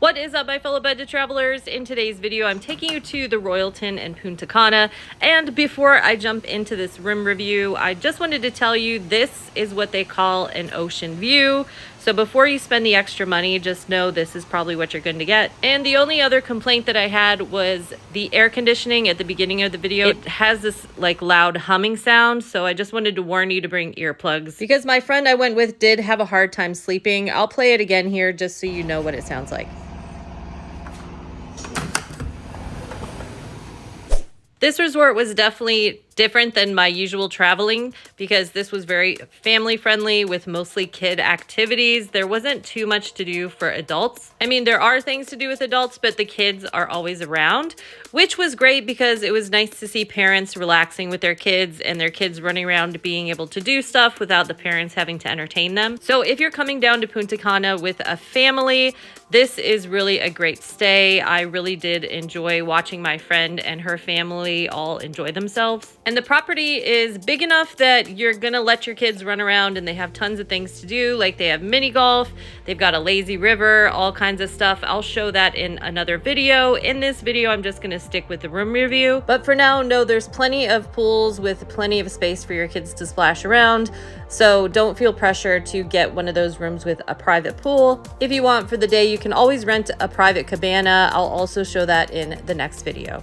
What is up, my fellow budget travelers? In today's video, I'm taking you to the Royalton and Punta Cana. And before I jump into this room review, I just wanted to tell you this is what they call an ocean view. So before you spend the extra money, just know this is probably what you're going to get. And the only other complaint that I had was the air conditioning at the beginning of the video. It has this like loud humming sound. So I just wanted to warn you to bring earplugs because my friend I went with did have a hard time sleeping. I'll play it again here just so you know what it sounds like. This resort was definitely different than my usual traveling because this was very family friendly with mostly kid activities. There wasn't too much to do for adults. I mean, there are things to do with adults, but the kids are always around, which was great because it was nice to see parents relaxing with their kids and their kids running around being able to do stuff without the parents having to entertain them. So if you're coming down to Punta Cana with a family, this is really a great stay. I really did enjoy watching my friend and her family all enjoy themselves. And the property is big enough that you're gonna let your kids run around and they have tons of things to do. Like they have mini golf, they've got a lazy river, all kinds of stuff. I'll show that in another video. In this video, I'm just gonna stick with the room review. But for now, no, there's plenty of pools with plenty of space for your kids to splash around. So don't feel pressure to get one of those rooms with a private pool. If you want for the day, you can always rent a private cabana. I'll also show that in the next video.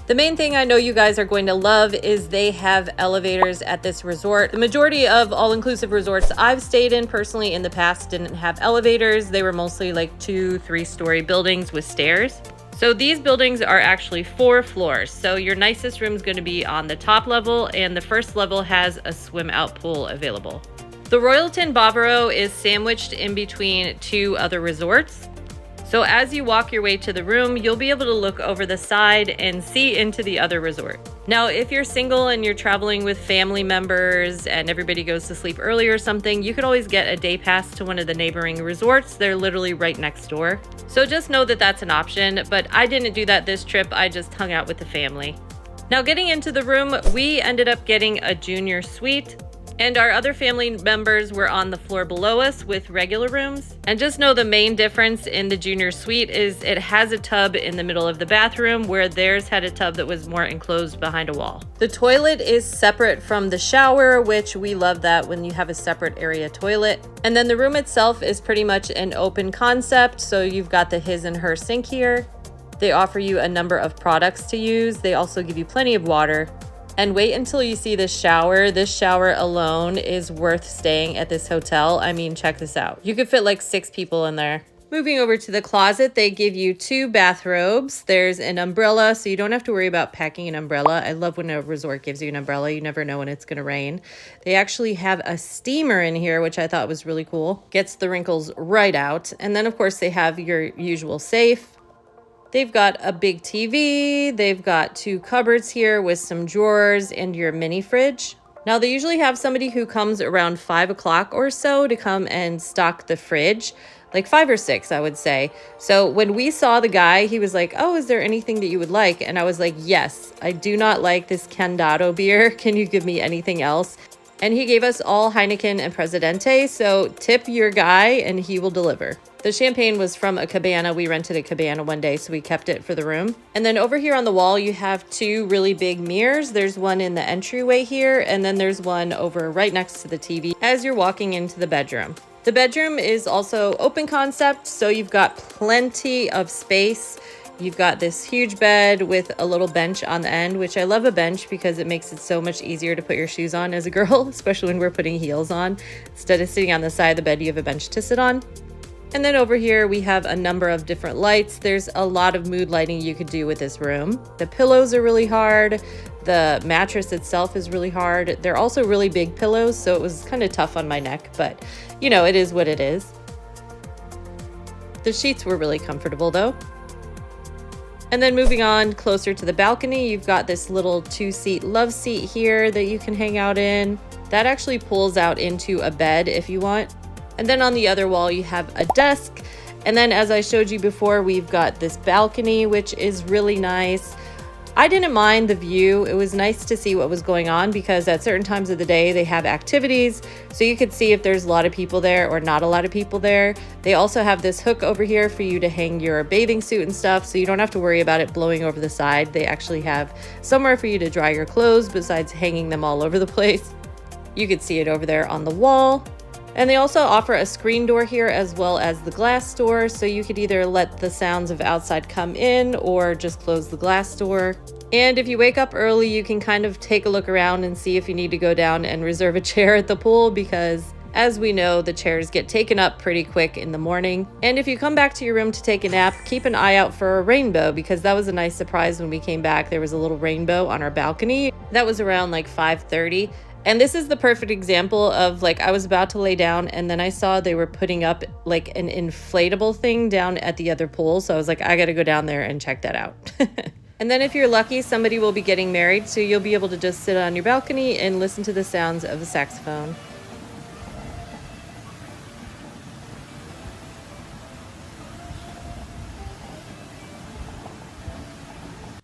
The main thing I know you guys are going to love is they have elevators at this resort. The majority of all-inclusive resorts I've stayed in personally in the past didn't have elevators. They were mostly like 2-3-story buildings with stairs. So these buildings are actually 4 floors. So your nicest room is going to be on the top level, and the first level has a swim out pool available. The Royalton Bavaro is sandwiched in between 2 other resorts. So as you walk your way to the room, you'll be able to look over the side and see into the other resort. Now, if you're single and you're traveling with family members and everybody goes to sleep early or something, you could always get a day pass to one of the neighboring resorts. They're literally right next door. So just know that that's an option, but I didn't do that this trip. I just hung out with the family. Now, getting into the room, we ended up getting a junior suite. And our other family members were on the floor below us with regular rooms. And just know the main difference in the junior suite is it has a tub in the middle of the bathroom where theirs had a tub that was more enclosed behind a wall. The toilet is separate from the shower, which we love that when you have a separate area toilet. And then the room itself is pretty much an open concept. So you've got the his and her sink here. They offer you a number of products to use. They also give you plenty of water. And wait until you see this shower. This shower alone is worth staying at this hotel. I mean, check this out. You could fit like 6 people in there. Moving over to the closet, they give you 2 bathrobes. There's an umbrella, so you don't have to worry about packing an umbrella. I love when a resort gives you an umbrella. You never know when it's gonna rain. They actually have a steamer in here, which I thought was really cool. Gets the wrinkles right out. And then of course they have your usual safe. They've got a big TV, they've got 2 cupboards here with some drawers and your mini fridge. Now they usually have somebody who comes around 5 o'clock or so to come and stock the fridge, like 5 or 6, I would say. So when we saw the guy, he was like, "Oh, is there anything that you would like?" And I was like, "Yes, I do not like this Candado beer. Can you give me anything else?" And he gave us all Heineken and Presidente, so tip your guy and he will deliver. The champagne was from a cabana. We rented a cabana one day, so we kept it for the room. And then over here on the wall, you have 2 really big mirrors. There's one in the entryway here, and then there's one over right next to the TV as you're walking into the bedroom. The bedroom is also open concept, so you've got plenty of space. You've got this huge bed with a little bench on the end, which I love a bench because it makes it so much easier to put your shoes on as a girl, especially when we're putting heels on. Instead of sitting on the side of the bed, you have a bench to sit on. And then over here, we have a number of different lights. There's a lot of mood lighting you could do with this room. The pillows are really hard. The mattress itself is really hard. They're also really big pillows, so it was kind of tough on my neck, but you know, it is what it is. The sheets were really comfortable though. And then moving on closer to the balcony, you've got this little 2-seat love seat here that you can hang out in. That actually pulls out into a bed if you want. And then on the other wall, you have a desk. And then as I showed you before, we've got this balcony, which is really nice. I didn't mind the view. It was nice to see what was going on because at certain times of the day they have activities, so you could see if there's a lot of people there or not a lot of people there. They also have this hook over here for you to hang your bathing suit and stuff, so you don't have to worry about it blowing over the side. They actually have somewhere for you to dry your clothes besides hanging them all over the place. You could see it over there on the wall. And they also offer a screen door here as well as the glass door, so you could either let the sounds of outside come in or just close the glass door. And if you wake up early, you can kind of take a look around and see if you need to go down and reserve a chair at the pool, because as we know, the chairs get taken up pretty quick in the morning. And if you come back to your room to take a nap, keep an eye out for a rainbow, because that was a nice surprise when we came back. There was a little rainbow on our balcony. That was around like 5:30. And this is the perfect example of, like, I was about to lay down and then I saw they were putting up like an inflatable thing down at the other pool. So I was like, I gotta go down there and check that out. And then if you're lucky, somebody will be getting married, so you'll be able to just sit on your balcony and listen to the sounds of the saxophone.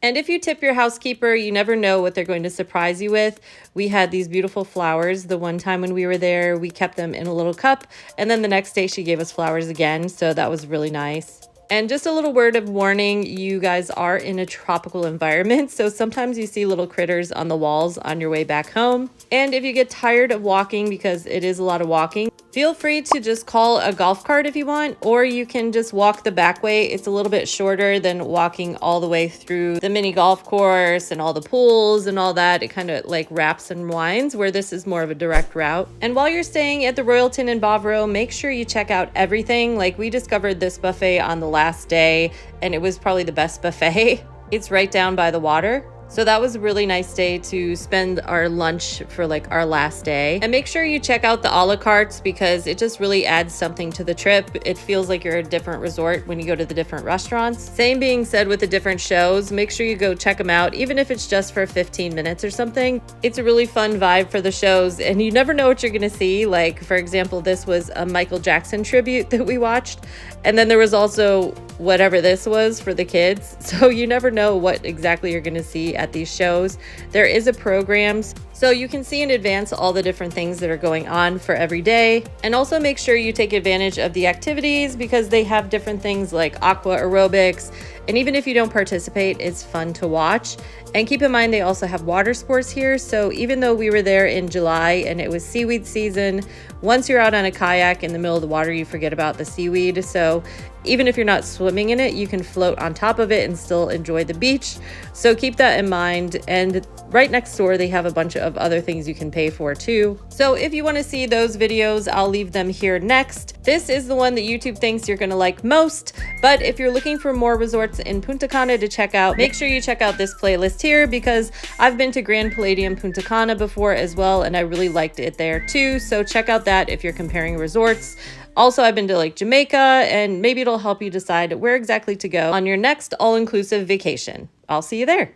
And if you tip your housekeeper, you never know what they're going to surprise you with. We had these beautiful flowers. The one time when we were there, we kept them in a little cup, and then the next day she gave us flowers again, so that was really nice. And just a little word of warning, you guys are in a tropical environment, so sometimes you see little critters on the walls on your way back home. And if you get tired of walking, because it is a lot of walking, feel free to just call a golf cart if you want, or you can just walk the back way. It's a little bit shorter than walking all the way through the mini golf course and all the pools and all that. It kind of like wraps and winds, where this is more of a direct route. And while you're staying at the Royalton in Bavaro, make sure you check out everything. Like, we discovered this buffet on the last day, and it was probably the best buffet. It's right down by the water. So that was a really nice day to spend our lunch for like our last day. And make sure you check out the a la cartes, because it just really adds something to the trip. It feels like you're at a different resort when you go to the different restaurants. Same being said with the different shows. Make sure you go check them out, even if it's just for 15 minutes or something. It's a really fun vibe for the shows, and you never know what you're gonna see. Like, for example, this was a Michael Jackson tribute that we watched. And then there was also whatever this was for the kids. So you never know what exactly you're gonna see at these shows. There is a programs, so you can see in advance all the different things that are going on for every day. And also make sure you take advantage of the activities, because they have different things like aqua aerobics. And even if you don't participate, it's fun to watch. And keep in mind, they also have water sports here. So even though we were there in July and it was seaweed season, once you're out on a kayak in the middle of the water, you forget about the seaweed. So even if you're not swimming in it, you can float on top of it and still enjoy the beach. So keep that in mind. And right next door, they have a bunch of other things you can pay for too. So if you want to see those videos, I'll leave them here next. This is the one that YouTube thinks you're going to like most. But if you're looking for more resorts in Punta Cana to check out, make sure you check out this playlist here, because I've been to Grand Palladium Punta Cana before as well, and I really liked it there too. So check out that if you're comparing resorts. Also, I've been to like Jamaica, and maybe it'll help you decide where exactly to go on your next all-inclusive vacation. I'll see you there.